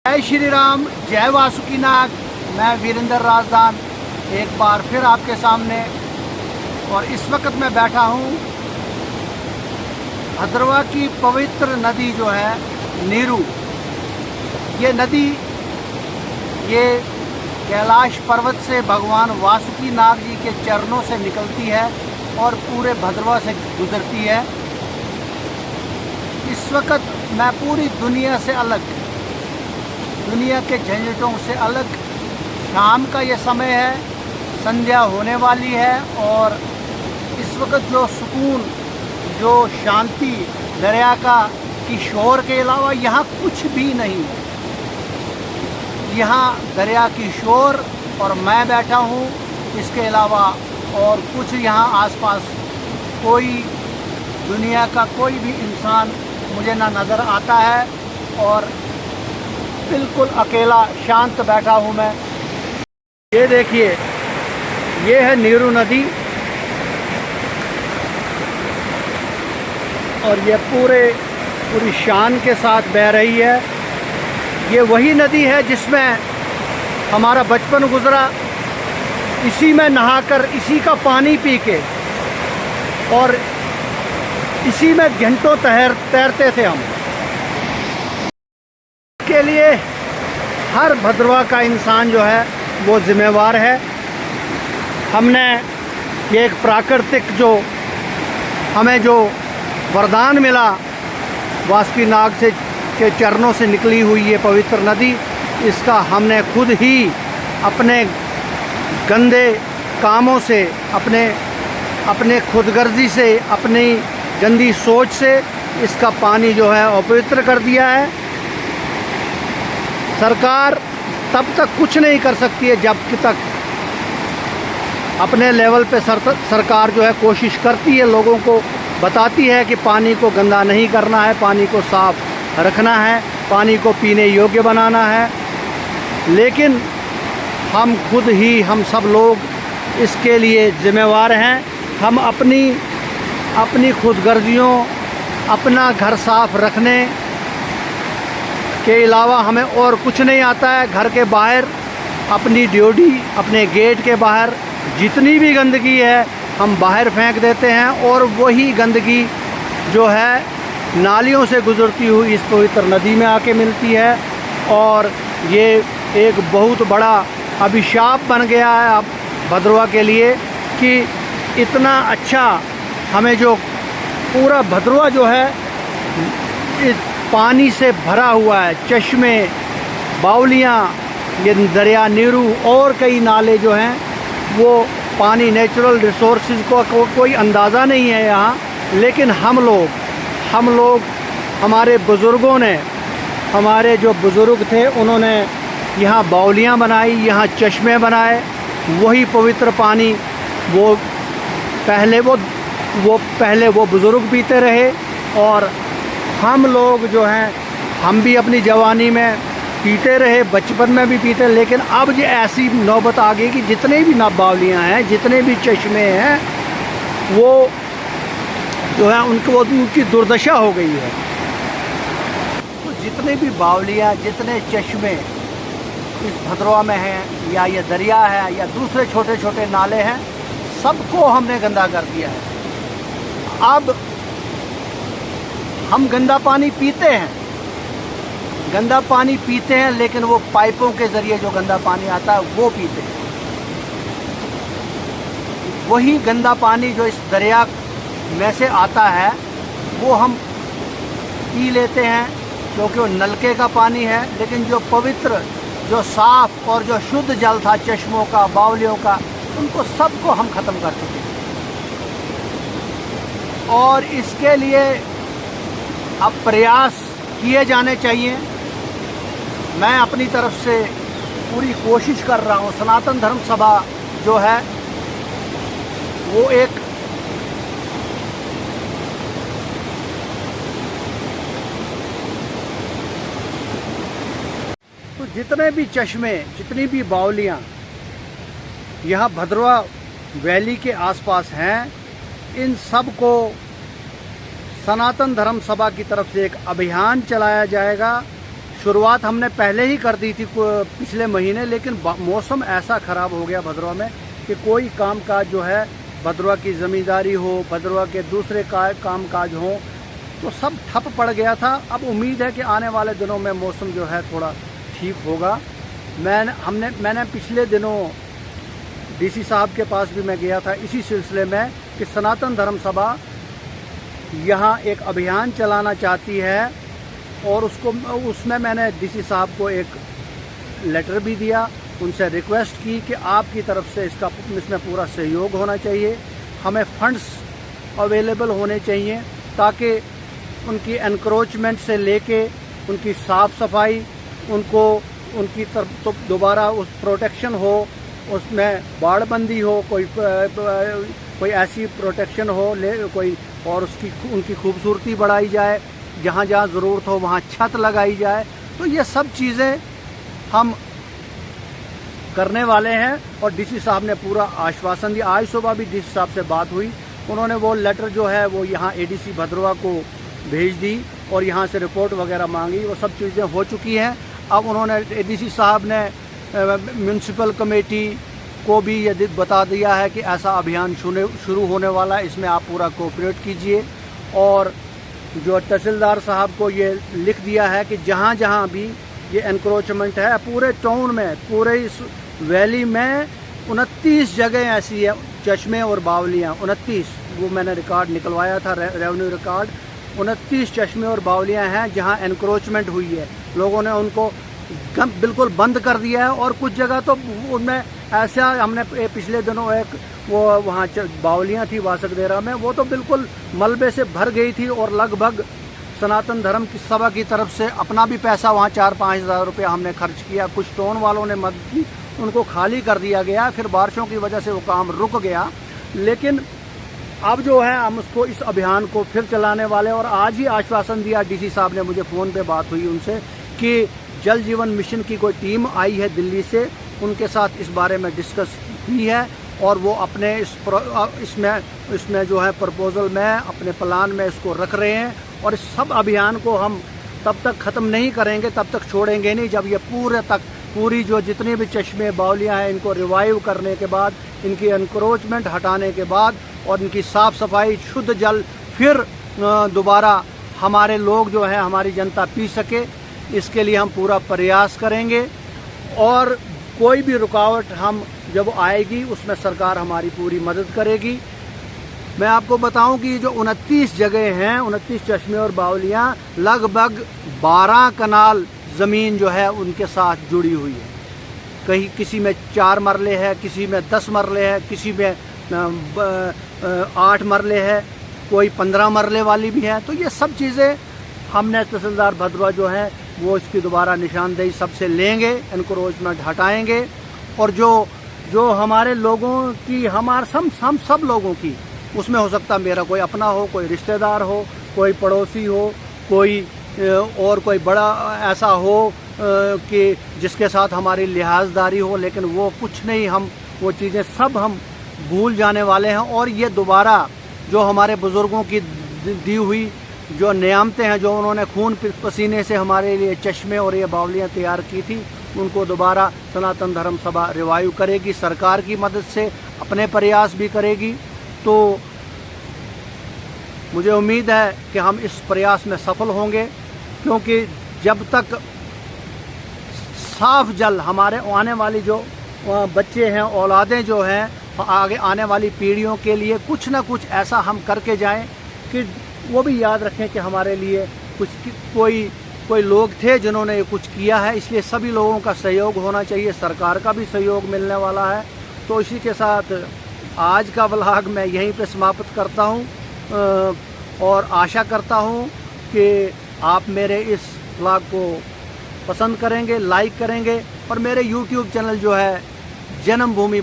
जय श्री राम, जय वासुकीनाग। मैं वीरेंद्र राजदान एक बार फिर आपके सामने। और इस वक्त मैं बैठा हूँ भद्रवा की पवित्र नदी जो है नीरू। ये नदी ये कैलाश पर्वत से भगवान वासुकीनाग जी के चरणों से निकलती है और पूरे भद्रवा से गुजरती है। इस वक्त मैं पूरी दुनिया से अलग, दुनिया के झंझटों से अलग, शाम का ये समय है, संध्या होने वाली है और इस वक्त जो सुकून, जो शांति दरिया का की शोर के अलावा यहाँ कुछ भी नहीं है। यहाँ दरिया की शोर और मैं बैठा हूँ, इसके अलावा और कुछ यहाँ आसपास कोई दुनिया का कोई भी इंसान मुझे ना नज़र आता है और बिल्कुल अकेला शांत बैठा हूँ मैं। ये देखिए, ये है नीरू नदी और ये पूरी शान के साथ बह रही है। ये वही नदी है जिसमें हमारा बचपन गुजरा। इसी में नहाकर, इसी का पानी पी के और इसी में घंटों तैरते थे हम। के लिए हर भद्रवा का इंसान जो है वो जिम्मेवार है। हमने ये एक प्राकृतिक जो हमें जो वरदान मिला वासुकीनाग से के चरणों से निकली हुई ये पवित्र नदी, इसका हमने खुद ही अपने गंदे कामों से, अपने खुदगर्जी से, अपनी गंदी सोच से इसका पानी जो है अपवित्र कर दिया है। सरकार तब तक कुछ नहीं कर सकती है जब तक अपने लेवल पे सरकार जो है कोशिश करती है, लोगों को बताती है कि पानी को गंदा नहीं करना है, पानी को साफ रखना है, पानी को पीने योग्य बनाना है। लेकिन हम खुद ही, हम सब लोग इसके लिए जिम्मेवार हैं। हम अपनी खुदगर्जियों, अपना घर साफ रखने के अलावा हमें और कुछ नहीं आता है। घर के बाहर अपनी ड्यूटी, अपने गेट के बाहर जितनी भी गंदगी है हम बाहर फेंक देते हैं और वही गंदगी जो है नालियों से गुजरती हुई इस पवित्र नदी में आके मिलती है। और ये एक बहुत बड़ा अभिशाप बन गया है अब भद्रवा के लिए कि इतना अच्छा हमें जो पूरा भद्रवा जो है इस पानी से भरा हुआ है, चश्मे, बावलियाँ, ये दरिया नीरू और कई नाले जो हैं वो पानी, नेचुरल रिसोर्सेज को कोई अंदाज़ा नहीं है यहाँ। लेकिन हम लोग हमारे बुज़ुर्गों ने, हमारे जो बुज़ुर्ग थे उन्होंने यहाँ बावलियाँ बनाई, यहाँ चश्मे बनाए। वही पवित्र पानी वो पहले वो बुज़ुर्ग पीते रहे और हम लोग जो हैं हम भी अपनी जवानी में पीते रहे, बचपन में भी पीते। लेकिन अब जो ऐसी नौबत आ गई कि जितने भी बावलियाँ हैं, जितने भी चश्मे हैं, वो जो है उनकी दुर्दशा हो गई है। तो जितने भी बावलियाँ, जितने चश्मे इस भद्रवा में हैं, या ये दरिया है या दूसरे छोटे छोटे नाले हैं, सबको हमने गंदा कर दिया है। अब हम गंदा पानी पीते हैं, लेकिन वो पाइपों के ज़रिए जो गंदा पानी आता है वो पीते हैं। वही गंदा पानी जो इस दरिया में से आता है वो हम पी लेते हैं क्योंकि वो नलके का पानी है। लेकिन जो पवित्र, जो साफ़ और जो शुद्ध जल था चश्मों का, बावलियों का, उनको सबको हम ख़त्म कर चुके हैं। और इसके लिए अब प्रयास किए जाने चाहिए। मैं अपनी तरफ से पूरी कोशिश कर रहा हूँ। सनातन धर्म सभा जो है वो एक तो जितने भी चश्मे, जितनी भी बावलियाँ यहाँ भद्रवा वैली के आसपास हैं, इन सब को सनातन धर्म सभा की तरफ से एक अभियान चलाया जाएगा। शुरुआत हमने पहले ही कर दी थी पिछले महीने, लेकिन मौसम ऐसा ख़राब हो गया भद्रवा में कि कोई काम काज जो है, भद्रवा की ज़मींदारी हो, भद्रवा के दूसरे काम काज हो, तो सब ठप पड़ गया था। अब उम्मीद है कि आने वाले दिनों में मौसम जो है थोड़ा ठीक होगा। मैंने पिछले दिनों डीसी साहब के पास भी मैं गया था इसी सिलसिले में कि सनातन धर्म सभा यहाँ एक अभियान चलाना चाहती है, और उसमें मैंने डीसी साहब को एक लेटर भी दिया, उनसे रिक्वेस्ट की कि आपकी तरफ से इसमें पूरा सहयोग होना चाहिए, हमें फंड्स अवेलेबल होने चाहिए ताकि उनकी एनक्रोचमेंट से लेके उनकी साफ़ सफाई, उनकी तरफ तो दोबारा उस प्रोटेक्शन हो, उसमें बाड़बंदी हो, कोई ऐसी प्रोटेक्शन हो कोई, और उनकी खूबसूरती बढ़ाई जाए, जहाँ जहाँ ज़रूरत हो वहाँ छत लगाई जाए। तो ये सब चीज़ें हम करने वाले हैं और डीसी साहब ने पूरा आश्वासन दिया। आज सुबह भी डीसी साहब से बात हुई, उन्होंने वो लेटर जो है वो यहाँ एडीसी भद्रवा को भेज दी और यहाँ से रिपोर्ट वगैरह मांगी, वो सब चीज़ें हो चुकी हैं। अब उन्होंने एडीसी साहब ने म्यूनसिपल कमेटी को भी ये बता दिया है कि ऐसा अभियान शुरू होने वाला है, इसमें आप पूरा कोऑपरेट कीजिए। और जो तहसीलदार साहब को ये लिख दिया है कि जहाँ जहाँ भी ये एनक्रोचमेंट है पूरे टाउन में, पूरे इस वैली में 29 जगह ऐसी है, चश्मे और बावलियाँ 29, वो मैंने रिकॉर्ड निकलवाया था, रेवेन्यू रिकॉर्ड। 29 चश्मे और बावलियाँ हैं जहाँ एनक्रोचमेंट हुई है, लोगों ने उनको बिल्कुल बंद कर दिया है। और कुछ जगह तो उनमें ऐसा, हमने पिछले दिनों एक वो वहाँ बावलियाँ थी वासकदेरा में, वो तो बिल्कुल मलबे से भर गई थी और लगभग सनातन धर्म की सभा की तरफ से अपना भी पैसा वहाँ 4-5 हज़ार रुपये हमने खर्च किया, कुछ टाउन वालों ने मदद की, उनको खाली कर दिया गया। फिर बारिशों की वजह से वो काम रुक गया, लेकिन अब जो है हम उसको, इस अभियान को फिर चलाने वाले। और आज ही आश्वासन दिया डीसी साहब ने, मुझे फ़ोन पे बात हुई उनसे कि जल जीवन मिशन की कोई टीम आई है दिल्ली से, उनके साथ इस बारे में डिस्कस की है और वो अपने इसमें जो है प्रपोजल में, अपने प्लान में इसको रख रहे हैं। और इस सब अभियान को हम तब तक ख़त्म नहीं करेंगे, तब तक छोड़ेंगे नहीं, जब ये पूरी जो जितने भी चश्मे बावलियाँ हैं इनको रिवाइव करने के बाद, इनकी एनक्रोचमेंट हटाने के बाद और इनकी साफ़ सफाई, शुद्ध जल फिर दोबारा हमारे लोग जो है, हमारी जनता पी सके, इसके लिए हम पूरा प्रयास करेंगे। और कोई भी रुकावट हम जब आएगी उसमें सरकार हमारी पूरी मदद करेगी। मैं आपको बताऊं कि जो 29 जगह हैं, 29 चश्मे और बावलियाँ, लगभग 12 कनाल ज़मीन जो है उनके साथ जुड़ी हुई है। कहीं किसी में 4 मरले है, किसी में 10 मरले है, किसी में 8 मरले है, कोई 15 मरले वाली भी है। तो ये सब चीज़ें हमने तहसीलदार भद्रवा जो है वो इसकी दोबारा निशानदेही सबसे लेंगे, एनक्रोचमेंट हटाएंगे। और जो हमारे लोगों की, हम सब लोगों की, उसमें हो सकता मेरा कोई अपना हो, कोई रिश्तेदार हो, कोई पड़ोसी हो, कोई और कोई बड़ा ऐसा हो कि जिसके साथ हमारी लिहाजदारी हो, लेकिन वो कुछ नहीं, हम वो चीज़ें सब हम भूल जाने वाले हैं। और ये दोबारा जो हमारे बुज़ुर्गों की दी हुई जो नियामतें हैं, जो उन्होंने खून पसीने से हमारे लिए चश्मे और ये बावलियाँ तैयार की थी, उनको दोबारा सनातन धर्म सभा रिवाइव करेगी, सरकार की मदद से अपने प्रयास भी करेगी। तो मुझे उम्मीद है कि हम इस प्रयास में सफल होंगे, क्योंकि जब तक साफ जल हमारे आने वाली जो बच्चे हैं, औलादें जो हैं, आगे आने वाली पीढ़ियों के लिए कुछ ना कुछ ऐसा हम करके जाएं कि वो भी याद रखें कि हमारे लिए कोई लोग थे जिन्होंने ये कुछ किया है। इसलिए सभी लोगों का सहयोग होना चाहिए, सरकार का भी सहयोग मिलने वाला है। तो इसी के साथ आज का व्लॉग मैं यहीं पे समाप्त करता हूँ और आशा करता हूँ कि आप मेरे इस व्लॉग को पसंद करेंगे, लाइक करेंगे। और मेरे YouTube चैनल जो है जन्मभूमि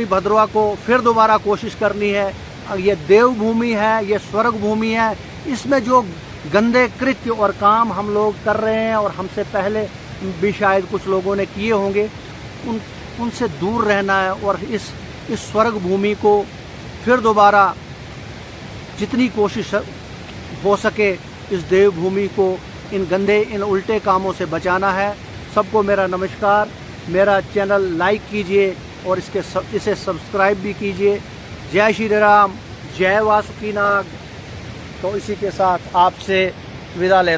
भद्रवा को फिर दोबारा कोशिश करनी है। ये देवभूमि है, ये स्वर्ग भूमि है, इसमें जो गंदे कृत्य और काम हम लोग कर रहे हैं और हमसे पहले भी शायद कुछ लोगों ने किए होंगे, उनसे दूर रहना है। और इस स्वर्ग भूमि को फिर दोबारा जितनी कोशिश हो सके इस देवभूमि को इन गंदे इन उल्टे कामों से बचाना है। सबको मेरा नमस्कार। मेरा चैनल लाइक कीजिए और इसे सब्सक्राइब भी कीजिए। जय श्री राम, जय वासुकी नाग। तो इसी के साथ आपसे विदा लेता हूं।